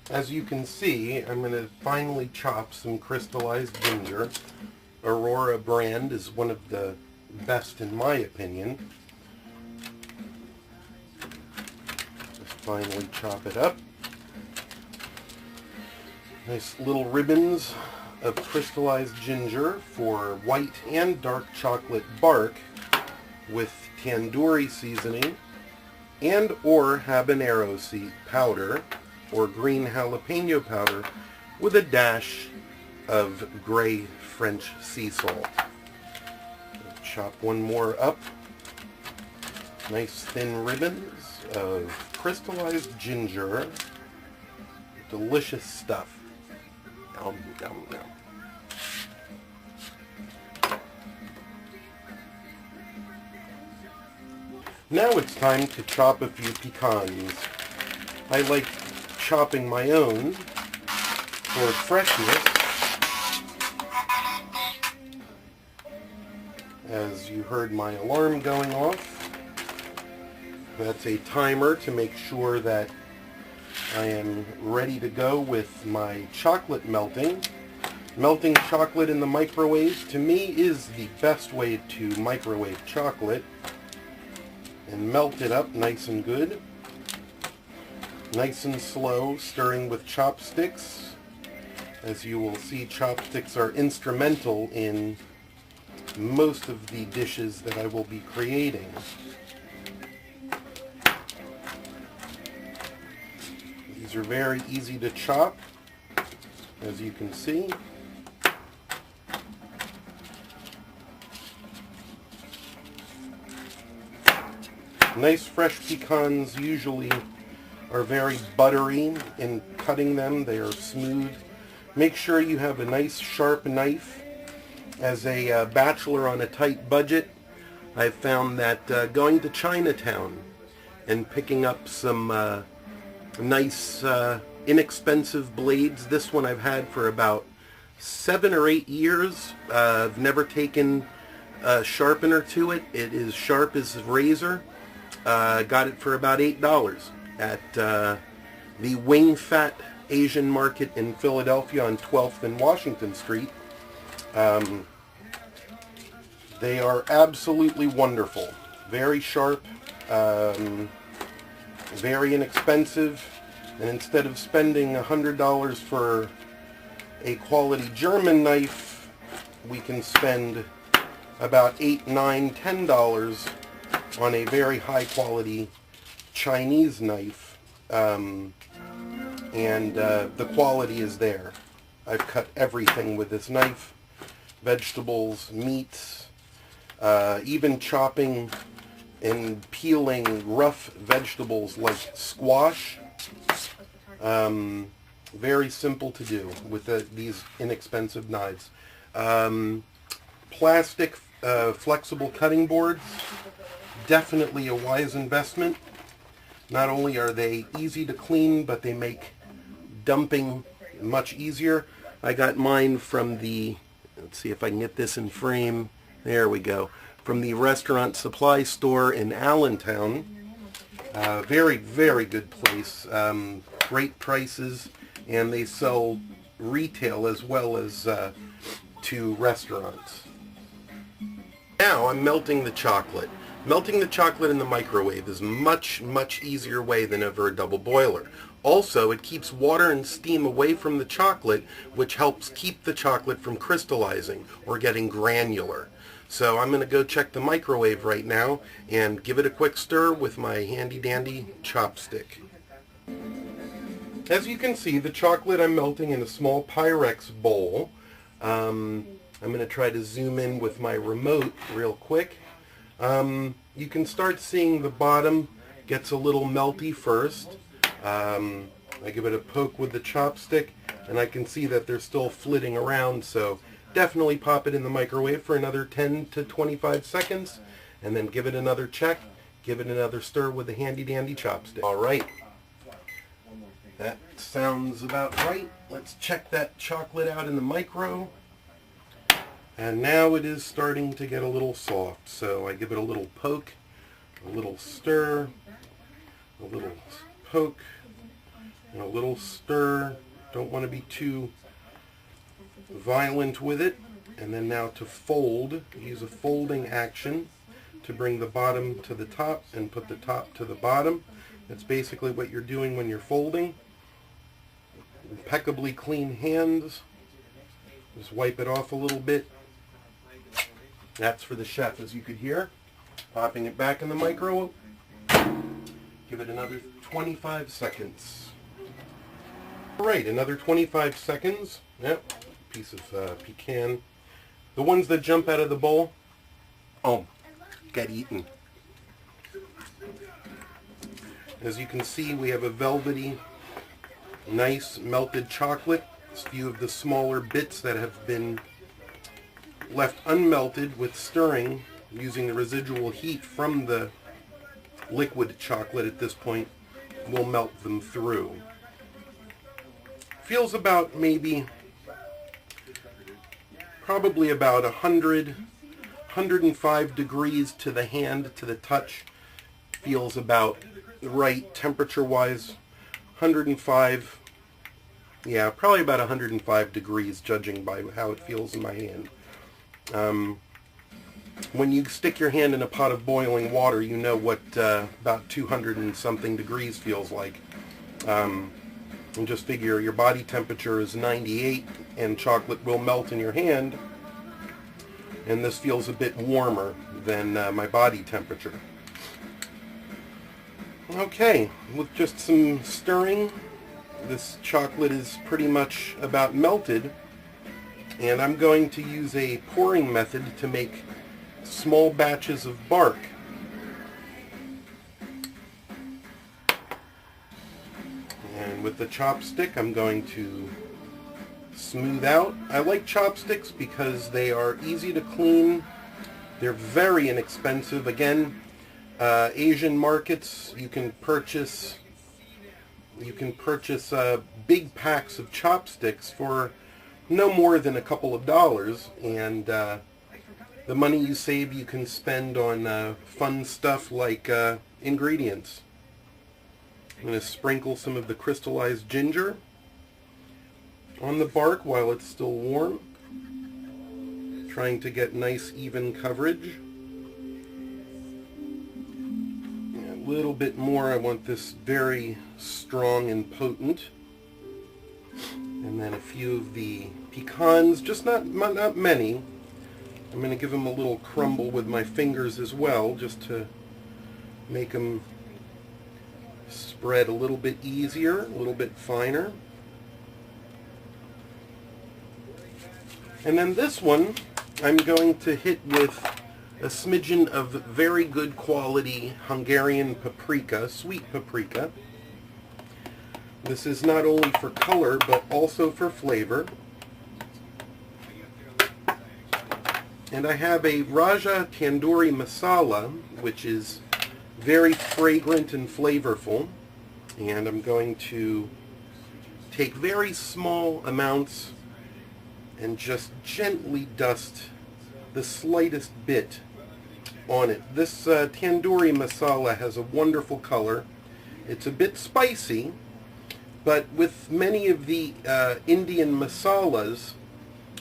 As you can see, I'm going to finally chop some crystallized ginger. Aurora brand is one of the best in my opinion. Just finally chop it up. Nice little ribbons of crystallized ginger for white and dark chocolate bark with tandoori seasoning and or habanero seed powder or green jalapeno powder with a dash of gray French sea salt. Chop one more up. Nice thin ribbons of crystallized ginger. Delicious stuff. Yum, yum, yum. Now it's time to chop a few pecans. I like chopping my own for freshness. As you heard my alarm going off, that's a timer to make sure that I am ready to go with my chocolate melting. Melting chocolate in the microwave, to me, is the best way to microwave chocolate. And melt it up nice and good. Nice and slow, stirring with chopsticks. As you will see, chopsticks are instrumental in most of the dishes that I will be creating. These are very easy to chop, as you can see. Nice fresh pecans usually are very buttery in cutting them. They are smooth. Make sure you have a nice sharp knife. As a bachelor on a tight budget, I've found that going to Chinatown and picking up some nice inexpensive blades. This one I've had for about 7 or 8 years. I've never taken a sharpener to it. It is sharp as a razor. Got it for about $8 at the Wing Fat Asian Market in Philadelphia on 12th and Washington Street. They are absolutely wonderful. Very sharp, very inexpensive, and instead of spending $100 for a quality German knife, we can spend about $8, $9, $10 on a very high quality Chinese knife, and the quality is there. I've cut everything with this knife, vegetables, meats, even chopping and peeling rough vegetables like squash. Very simple to do with these inexpensive knives. Plastic flexible cutting boards, definitely a wise investment. Not only are they easy to clean, but they make dumping much easier. I got mine from the, let's see if I can get this in frame. There we go. From the restaurant supply store in Allentown. Very, very good place. Great prices, and they sell retail as well as to restaurants. Now I'm melting the chocolate. Melting the chocolate in the microwave is much, much easier way than over a double boiler. Also, it keeps water and steam away from the chocolate, which helps keep the chocolate from crystallizing or getting granular. So I'm going to go check the microwave right now and give it a quick stir with my handy-dandy chopstick. As you can see, the chocolate I'm melting in a small Pyrex bowl. I'm going to try to zoom in with my remote real quick. You can start seeing the bottom gets a little melty first. I give it a poke with the chopstick, and I can see that they're still flitting around, so definitely pop it in the microwave for another 10 to 25 seconds, and then give it another check, give it another stir with the handy-dandy chopstick. Alright, that sounds about right. Let's check that chocolate out in the micro. And now it is starting to get a little soft, so I give it a little poke, a little stir, a little poke, And a little stir. Don't want to be too violent with it. And then now to fold, use a folding action to bring the bottom to the top and put the top to the bottom. That's basically what you're doing when you're folding. Impeccably clean hands. Just wipe it off a little bit. That's for the chef, as you could hear. Popping it back in the micro. Give it another 25 seconds. Alright, another 25 seconds. Yep, piece of pecan. The ones that jump out of the bowl, oh, get eaten. As you can see, we have a velvety, nice melted chocolate. A few of the smaller bits that have been left unmelted with stirring using the residual heat from the liquid chocolate at this point will melt them through. Feels about probably about 105 degrees to the hand, to the touch. Feels about right temperature-wise. 105, yeah, probably about 105 degrees, judging by how it feels in my hand. When you stick your hand in a pot of boiling water, you know what about 200 and something degrees feels like. And just figure your body temperature is 98 and chocolate will melt in your hand, and this feels a bit warmer than my body temperature. Okay, with just some stirring, this chocolate is pretty much about melted, and I'm going to use a pouring method to make small batches of bark. And with the chopstick, I'm going to smooth out. I like chopsticks because they are easy to clean. They're very inexpensive. Again, Asian markets, you can purchase big packs of chopsticks for no more than a couple of dollars, and the money you save you can spend on fun stuff like ingredients. I'm going to sprinkle some of the crystallized ginger on the bark while it's still warm, trying to get nice even coverage. A little bit more. I want this very strong and potent. And then a few of the pecans, just not many. I'm going to give them a little crumble with my fingers as well, just to make them spread a little bit easier, a little bit finer. And then this one I'm going to hit with a smidgen of very good quality Hungarian paprika, sweet paprika. This is not only for color but also for flavor. And I have a Raja Tandoori Masala, which is very fragrant and flavorful. And I'm going to take very small amounts and just gently dust the slightest bit on it. This tandoori masala has a wonderful color. It's a bit spicy, but with many of the Indian masalas,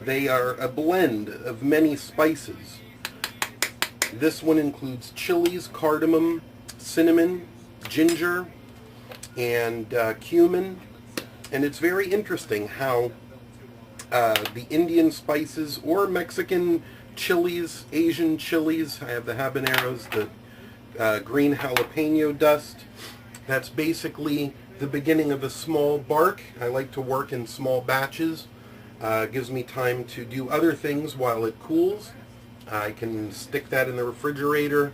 they are a blend of many spices. This one includes chilies, cardamom, cinnamon, ginger, and cumin. And it's very interesting how the Indian spices or Mexican chilies, Asian chilies, I have the habaneros, the green jalapeno dust. That's basically the beginning of a small bark. I like to work in small batches. Gives me time to do other things while it cools. I can stick that in the refrigerator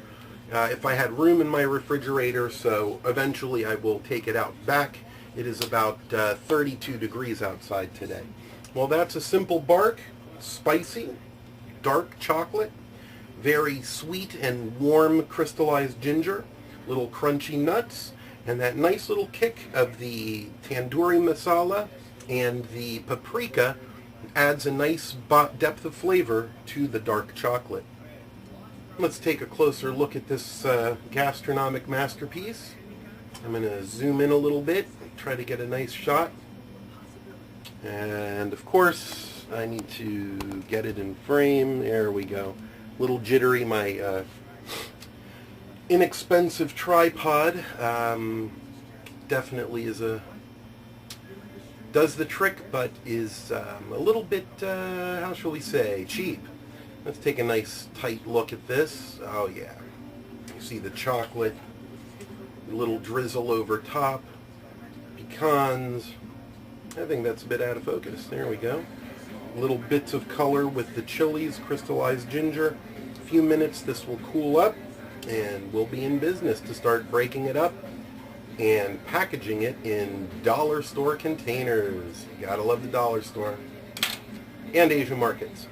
if I had room in my refrigerator, so eventually I will take it out back. It is about 32 degrees outside today. Well, that's a simple bark, spicy, dark chocolate, very sweet and warm crystallized ginger, little crunchy nuts, and that nice little kick of the tandoori masala and the paprika adds a nice depth of flavor to the dark chocolate. Let's take a closer look at this gastronomic masterpiece. I'm going to zoom in a little bit, try to get a nice shot. And of course, I need to get it in frame. There we go. A little jittery. My inexpensive tripod definitely does the trick, but is a little bit, how shall we say, cheap. Let's take a nice tight look at this. Oh yeah. You see the chocolate, a little drizzle over top, pecans. I think that's a bit out of focus. There we go. Little bits of color with the chilies, crystallized ginger. A few minutes, this will cool up, and we'll be in business to start breaking it up and packaging it in dollar store containers. You gotta love the dollar store and Asian markets.